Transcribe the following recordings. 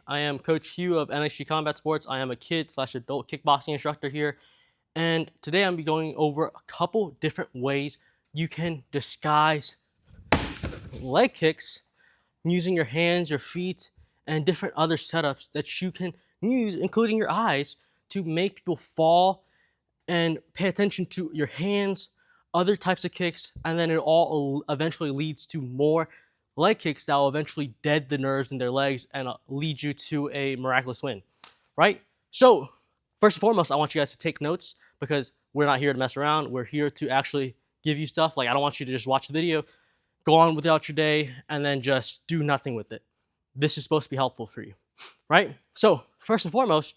I am Coach Hugh of NXG Combat Sports. I am a kid/adult kickboxing instructor here. And today I'm going over a couple different ways you can disguise leg kicks using your hands, your feet, and different other setups that you can use, including your eyes, to make people fall and pay attention to your hands, other types of kicks, and then it all eventually leads to more leg kicks that will eventually dead the nerves in their legs and lead you to a miraculous win, right? So, first and foremost, I want you guys to take notes because we're not here to mess around. We're here to actually give you stuff. Like, I don't want you to just watch the video, go on without your day, and then just do nothing with it. This is supposed to be helpful for you, right? So, first and foremost,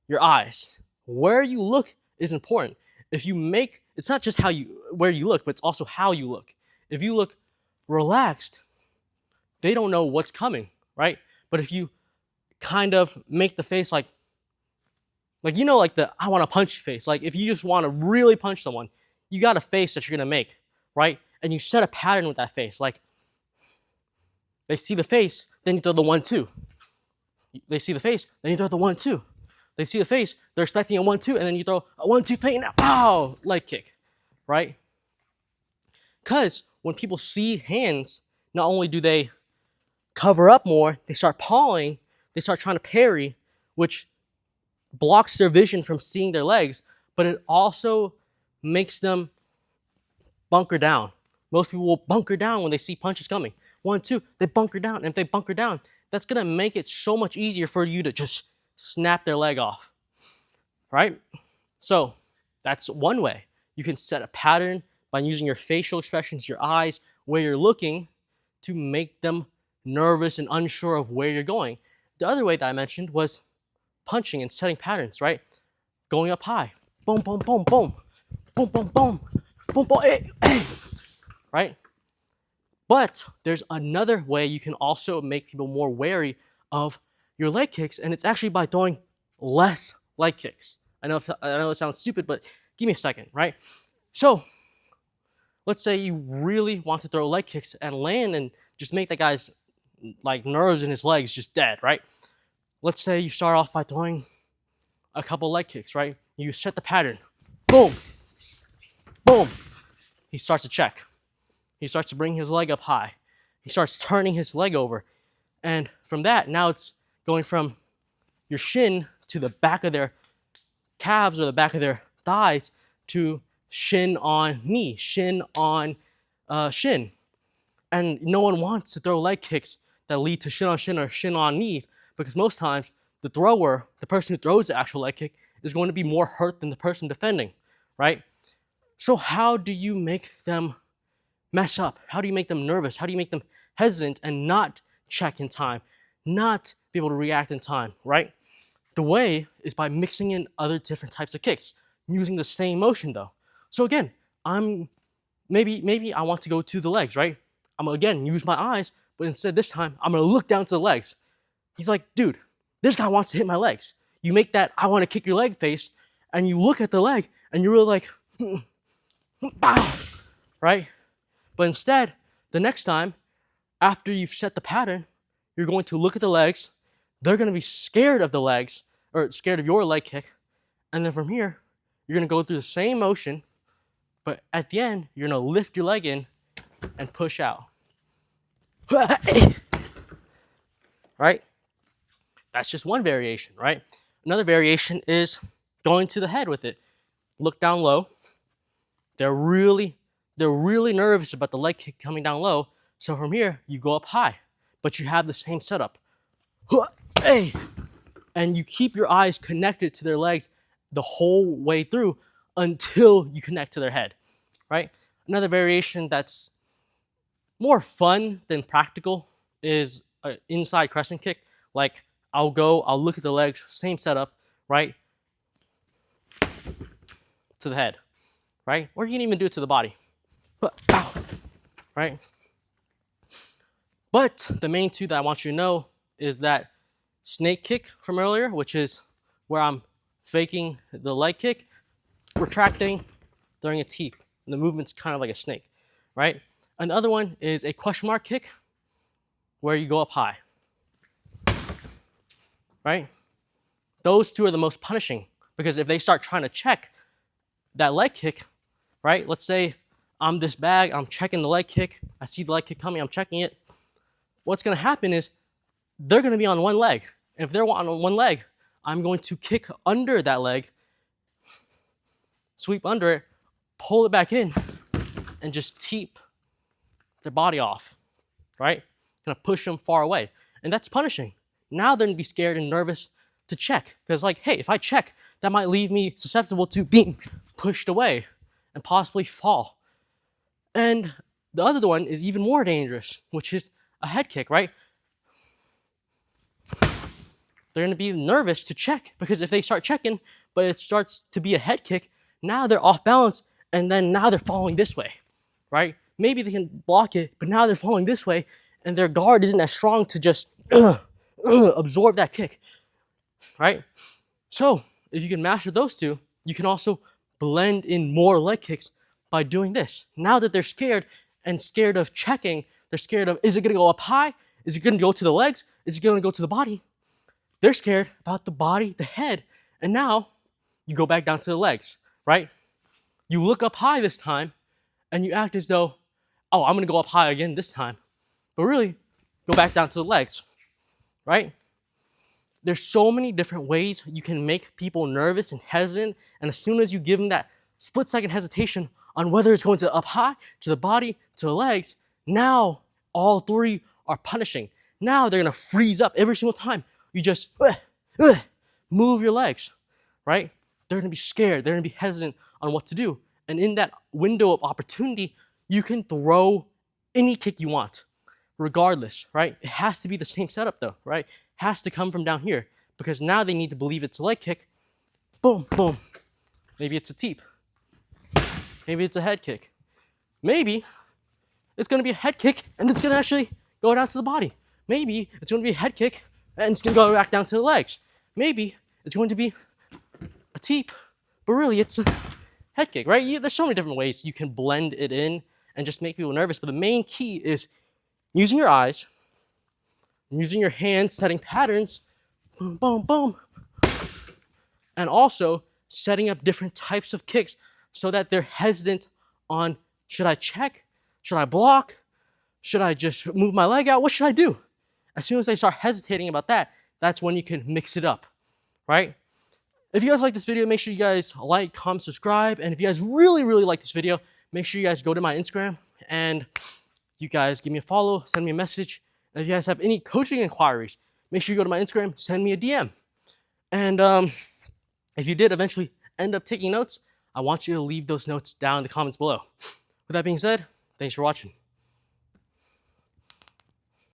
your eyes. Where you look is important. If you make, it's not just where you look, but it's also how you look. If you look relaxed, they don't know what's coming, right? But if you kind of make the face like the I want to punch you face. Like if you just want to really punch someone, you got a face that you're gonna make, right? And you set a pattern with that face. Like they see the face, then you throw the 1-2. They see the face, then you throw the 1-2. They see the face, they're expecting a 1-2, and then you throw a 1-2 feint, and pow, leg kick, right? Because when people see hands, not only do they cover up more, they start pawing, they start trying to parry, which blocks their vision from seeing their legs, but it also makes them bunker down. Most people will bunker down when they see punches coming. 1-2, they bunker down. And if they bunker down, that's going to make it so much easier for you to just snap their leg off, right? So that's one way. You can set a pattern by using your facial expressions, your eyes, where you're looking to make them nervous and unsure of where you're going. The other way that I mentioned was punching and setting patterns, right? Going up high. Boom, boom, boom, boom. Boom, boom, boom. Boom, boom, hey, hey. Right? But there's another way you can also make people more wary of your leg kicks, and it's actually by throwing less leg kicks. I know it sounds stupid, but give me a second, right? So let's say you really want to throw leg kicks and land and just make that guy's like nerves in his legs just dead, right? Let's say you start off by throwing a couple leg kicks, right? You set the pattern. Boom. Boom. He starts to check. He starts to bring his leg up high. He starts turning his leg over. And from that, now it's going from your shin to the back of their calves or the back of their thighs to shin on knee, shin on shin. And no one wants to throw leg kicks that lead to shin on shin or shin on knees because most times the thrower, the person who throws the actual leg kick, is going to be more hurt than the person defending, right? So how do you make them mess up? How do you make them nervous? How do you make them hesitant and not check in time, not be able to react in time, right? The way is by mixing in other different types of kicks, using the same motion though. So again, maybe I want to go to the legs, right? I'm gonna again use my eyes, but instead this time I'm gonna look down to the legs. He's like, dude, this guy wants to hit my legs. You make that I want to kick your leg face, and you look at the leg, and you're really like, bow, right? But instead, the next time, after you've set the pattern, you're going to look at the legs. They're going to be scared of the legs, or scared of your leg kick. And then from here, you're going to go through the same motion, but at the end, you're going to lift your leg in and push out. Right? That's just one variation, right? Another variation is going to the head with it. Look down low. They're really nervous about the leg kick coming down low. So from here, you go up high, but you have the same setup. And you keep your eyes connected to their legs the whole way through until you connect to their head, right? Another variation that's more fun than practical is an inside crescent kick. Like I'll look at the legs, same setup, right? To the head, right? Or you can even do it to the body. Right? But the main two that I want you to know is that snake kick from earlier, which is where I'm faking the leg kick, retracting, throwing a teep. And the movement's kind of like a snake, right? And the other one is a question mark kick where you go up high. right? Those two are the most punishing because if they start trying to check that leg kick, right? Let's say I'm this bag, I'm checking the leg kick, I see the leg kick coming, I'm checking it. What's gonna happen is they're gonna be on one leg. And if they're on one leg, I'm going to kick under that leg, sweep under it, pull it back in, and just teep their body off, right? Gonna push them far away. And that's punishing. Now they're gonna be scared and nervous to check. Because like, hey, if I check, that might leave me susceptible to being pushed away and possibly fall. And the other one is even more dangerous, which is a head kick, right? They're gonna be nervous to check because if they start checking, but it starts to be a head kick, now they're off balance and then now they're falling this way, right? Maybe they can block it, but now they're falling this way and their guard isn't as strong to just absorb that kick, right? So if you can master those two, you can also blend in more leg kicks by doing this. Now that they're scared and scared of checking, they're scared of, is it gonna go up high? Is it gonna go to the legs? Is it gonna go to the body? They're scared about the body, the head, and now you go back down to the legs, right? You look up high this time and you act as though, oh, I'm gonna go up high again this time. But really, go back down to the legs, right? There's so many different ways you can make people nervous and hesitant, and as soon as you give them that split-second hesitation on whether it's going to up high, to the body, to the legs, now all three are punishing. Now they're gonna freeze up every single time you just move your legs, right? They're gonna be scared, they're gonna be hesitant on what to do. And in that window of opportunity, you can throw any kick you want, regardless, right? It has to be the same setup though, right? It has to come from down here because now they need to believe it's a leg kick. Boom, boom. Maybe it's a teep. Maybe it's a head kick. Maybe it's gonna be a head kick and it's gonna actually go down to the body. Maybe it's gonna be a head kick and it's gonna go back down to the legs. Maybe it's going to be a teep, but really it's a head kick, right? There's so many different ways you can blend it in and just make people nervous, but the main key is using your eyes, using your hands, setting patterns, boom, boom, boom, and also setting up different types of kicks so that they're hesitant on, should I check? Should I block? Should I just move my leg out? What should I do? As soon as they start hesitating about that, that's when you can mix it up, right? If you guys like this video, make sure you guys like, comment, subscribe. And if you guys really, really like this video, make sure you guys go to my Instagram and you guys give me a follow, send me a message. And if you guys have any coaching inquiries, make sure you go to my Instagram, send me a DM. And if you did eventually end up taking notes, I want you to leave those notes down in the comments below. With that being said, thanks for watching.